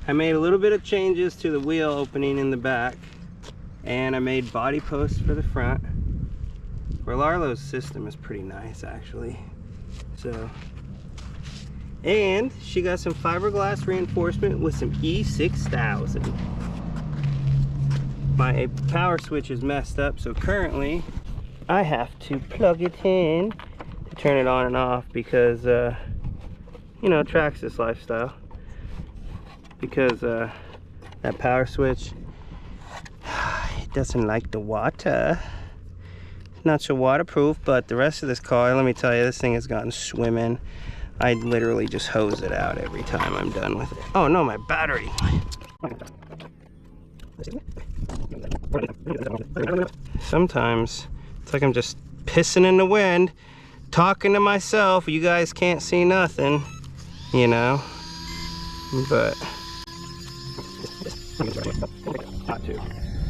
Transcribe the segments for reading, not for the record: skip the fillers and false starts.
I made a little bit of changes to the wheel opening in the back, and I made body posts for the front. Well, Arlo's system is pretty nice actually. So, and she got some fiberglass reinforcement with some E6000. My power switch is messed up, so currently I have to plug it in to turn it on and off because you know, Traxxas lifestyle. Because that power switch, it doesn't like the water. It's not so waterproof, but the rest of this car, let me tell you, this thing has gotten swimming. I literally just hose it out every time I'm done with it. Oh no, my battery. Sometimes it's like I'm just pissing in the wind, talking to myself. You guys can't see nothing, you know, but not to.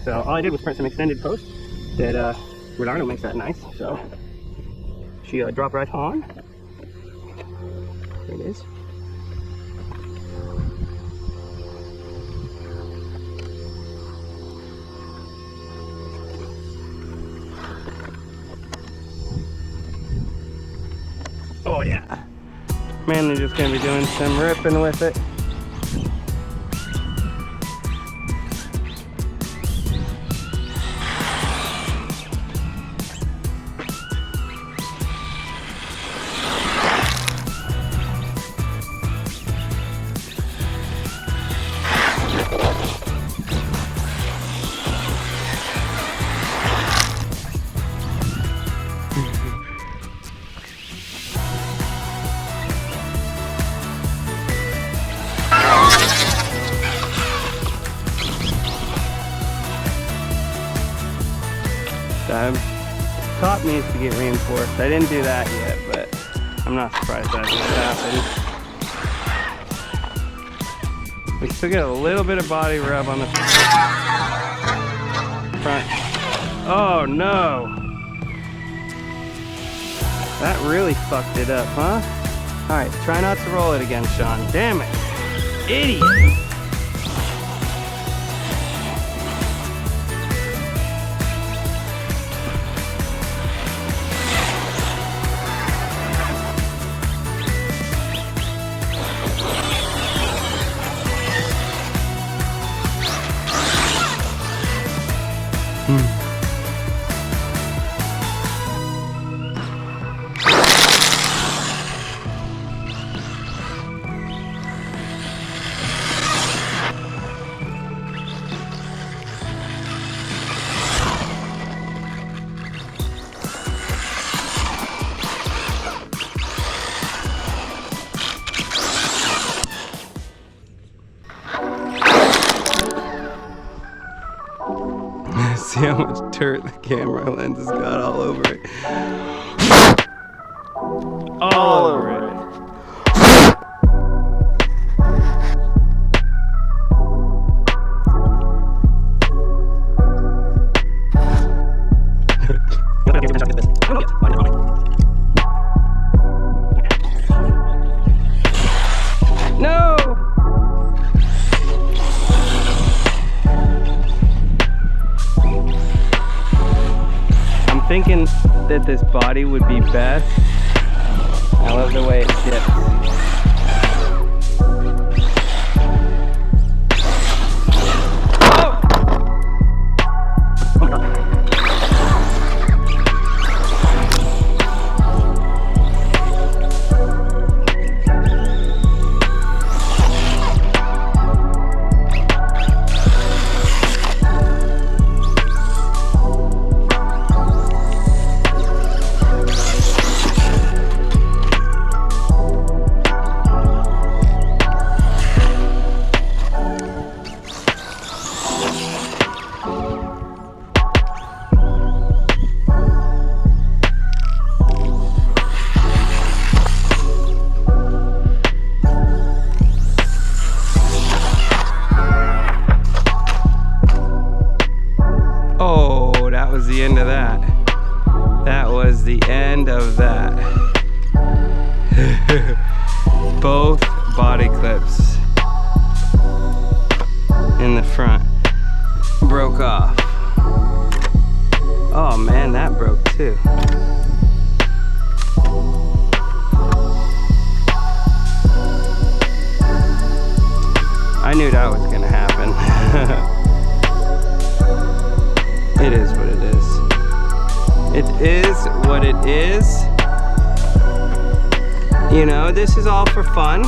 So all I did was print some extended posts that Arlo makes that nice. So she dropped right on. There it is. Oh yeah. Mainly just gonna be doing some ripping with it. Top needs to get reinforced. I didn't do that yet, but I'm not surprised that just happened. We still get a little bit of body rub on the front. Oh no! That really fucked it up, huh? Alright, try not to roll it again, Sean. Damn it! Idiot! See how much dirt the camera lens has got all over it. All over it. No! Thinking that this body would be best. I love the way it shifts. The end of that. That was the end of that. Both body clips. in the front broke off. Oh man, that broke too. I knew that was gonna happen. It is what it is. It is what it is. You know, this is all for fun.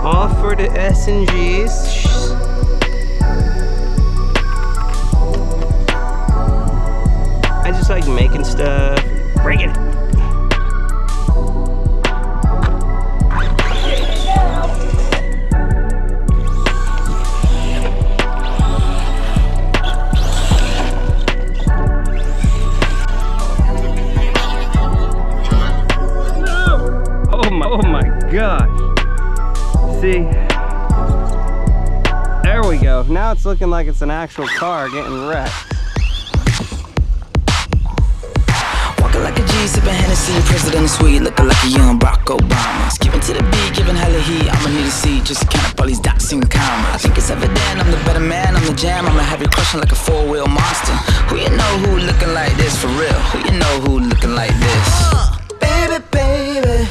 All for the S&Gs. I just like making stuff, breaking it. Oh my gosh. See? There we go. Now it's looking like it's an actual car getting wrecked. Walking like a G, sipping Hennessy, president of sweet, looking like a young Barack Obama. Skipping to the beat, giving hella heat. I'ma need a seat, just count up all these dots in commas. I think it's evident, I'm the better man, I'm the jam. I'ma have you crushing like a four-wheel monster. Who you know who looking like this for real? Who you know who looking like this? Baby, baby,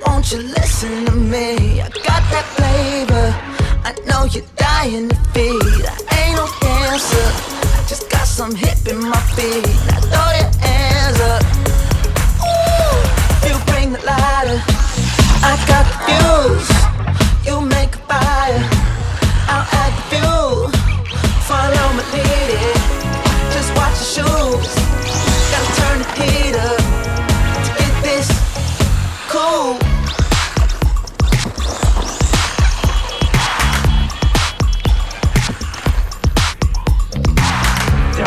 won't you listen to me? I got that flavor, I know you're dying to feed. I ain't no dancer, I just got some hip in my feet. Now throw your hands up. Ooh, you bring the lighter, I got the fuse. You make a fire, I'll add the fuel. Follow my lead, just watch your shoes. Gotta turn the heat up to get this cool.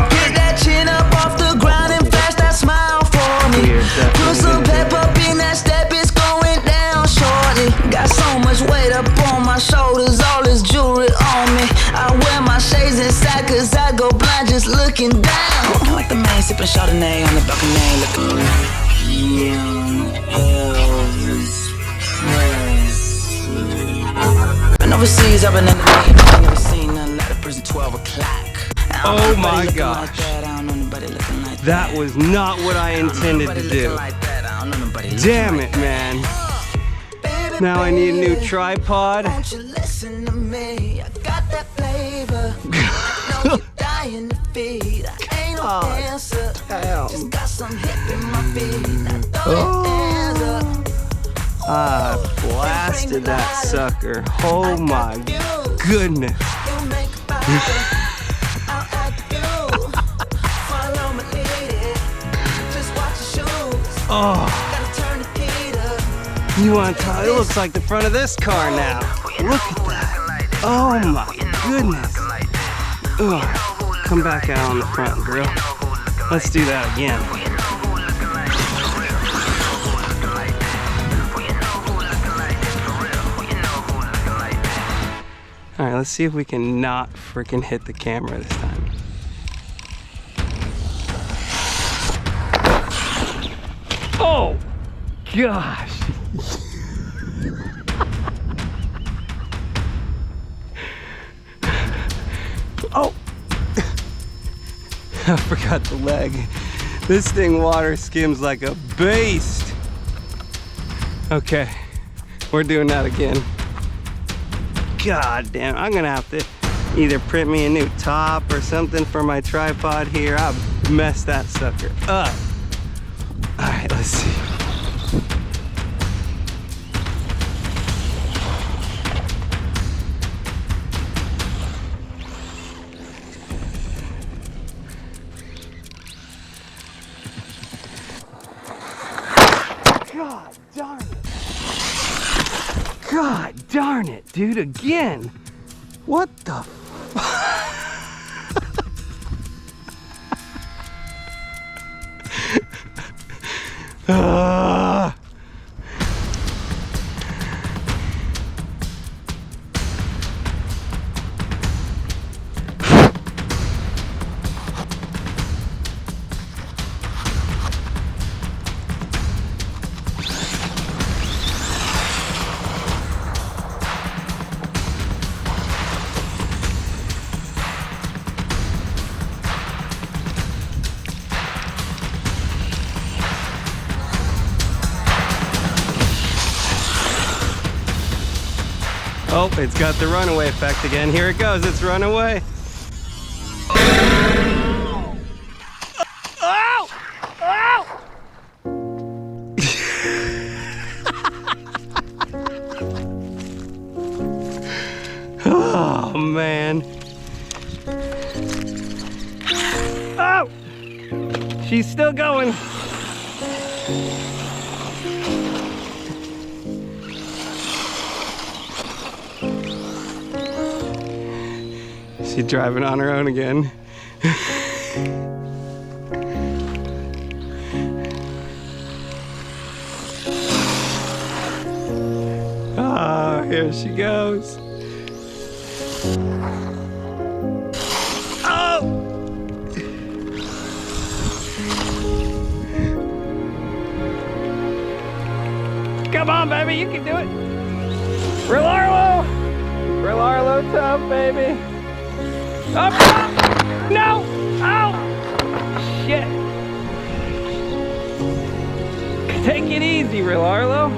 Get that chin up off the ground and flash that smile for me. Put some pep up in that step, it's going down shortly. Got so much weight up on my shoulders, all this jewelry on me. I wear my shades inside cause I go blind just looking down. Walking like the man, sipping Chardonnay on the balcony, looking young Elvis Presley. And overseas, I've been in the game, I ain't never seen nothing like the prison 12 o'clock. Oh my gosh. That was not what I intended to do. Damn it, man. Now I need a new tripod. I blasted that sucker. Oh my goodness. Oh, you want to tell? It looks like the front of this car now. Look at that. Oh my goodness. Ugh. Come back out on the front, girl. Let's do that again. All right, let's see if we can not freaking hit the camera this time. Oh, gosh. Oh. I forgot the leg. This thing water skims like a beast. Okay, we're doing that again. God damn, I'm gonna have to either print me a new top or something for my tripod here. I've messed that sucker up. All right, let's see. God darn it. God darn it, dude, again. What the Oh, it's got the runaway effect again. Here it goes, it's runaway. Oh! Oh! Oh, man. Oh! She's still going. She's driving on her own again. Oh, here she goes. Oh! Come on, baby, you can do it. Real Arlo! Real Arlo tough, baby. Up! No! Ow! Shit! Take it easy, Real Arlo.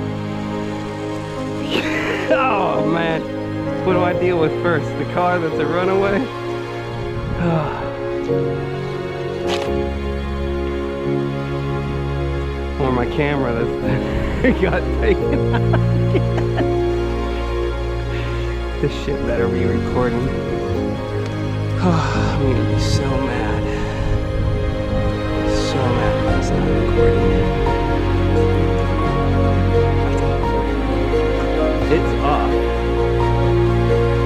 Oh, man. What do I deal with first? The car that's a runaway? Or my camera that's got taken out again. This shit better be recording. I'm gonna be so mad. So mad that it's not recording. It's off.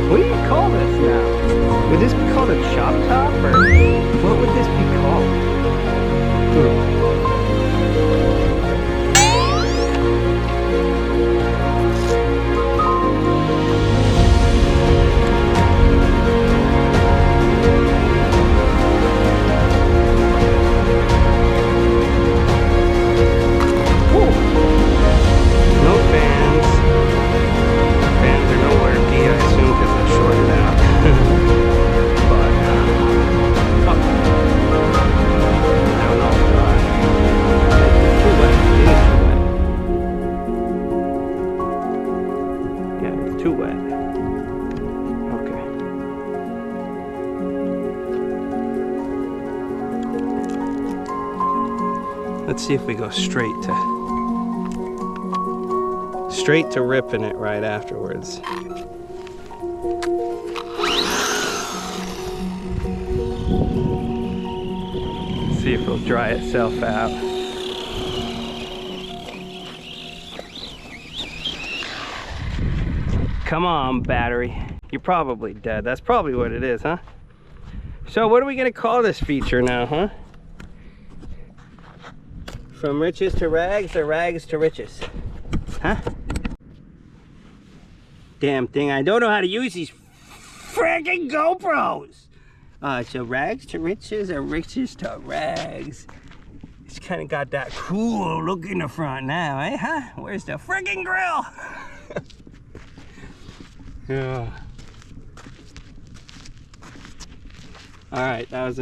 What do you call this now? Would this be called a chop top, or what would this be called? Too wet. Okay. Let's see if we go straight to ripping it right afterwards. See if it'll dry itself out. Come on, battery. You're probably dead. That's probably what it is, huh? So what are we gonna call this feature now, huh? From riches to rags, or rags to riches? Huh? Damn thing, I don't know how to use these friggin' GoPros! So rags to riches, or riches to rags? It's kinda got that cool look in the front now, eh, huh? Where's the friggin' grill? Yeah. All right, that was